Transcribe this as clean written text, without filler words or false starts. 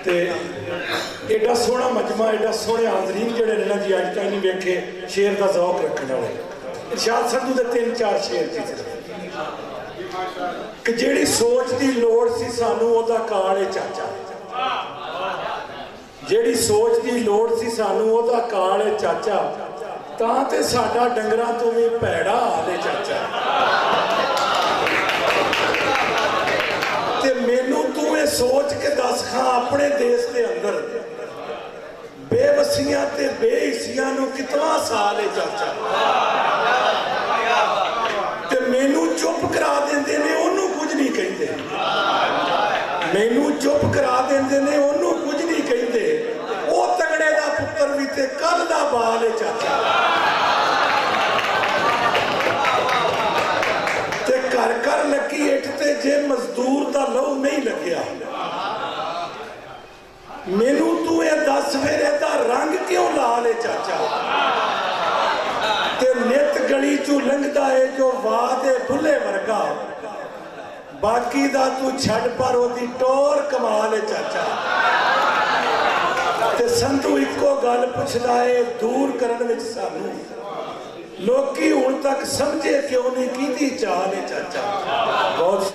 ते एडा सोहना मजमा, एडा सोहने हाजरीन जिहड़े ने ना जी अज तक नहीं वेखे शेर का जौक रखने वाले। इरशाद संधू दे 3-4 शेर जी कि जिहड़ी सोच की लोड़ सी सानू ओहदा काल है चाचा, जिहड़ी सोच की लोड़ सी सानू ओहदा काल है चाचा, तां ते साडा डंगरां तो भी भैड़ा हाल है चाचा। ते मैनू तू ये सोच के दस खां अपने देश के अंदर बेवसियां ते बेहिसियां नू कितना साल है चाचा। ते मैनू चुप करा देंदे ने ओनू कुछ नहीं कहते, मैनू चुप करा देंदे ने ओनू कुछ नहीं कहते। वो तगड़े दा पुत्र भी ते कल दा बाल है चाचा। ते घर घर लगी इट ते जे मजदूर दा लहू नहीं लग्या, मैनू तू ये दस फिर इहदा रंग क्यों लाल है चाचा। ते नित गली चू लंघदा है जो वाद है बुले वर्गा, बाकी दा तू छड़ पर ओदी टोर कमाल है चाचा। ते संधू इको गल पुछदा है दूर करन विच सानू लोकी हुण तक समझे क्यों नहीं कीती चाल है चाचा। बहुत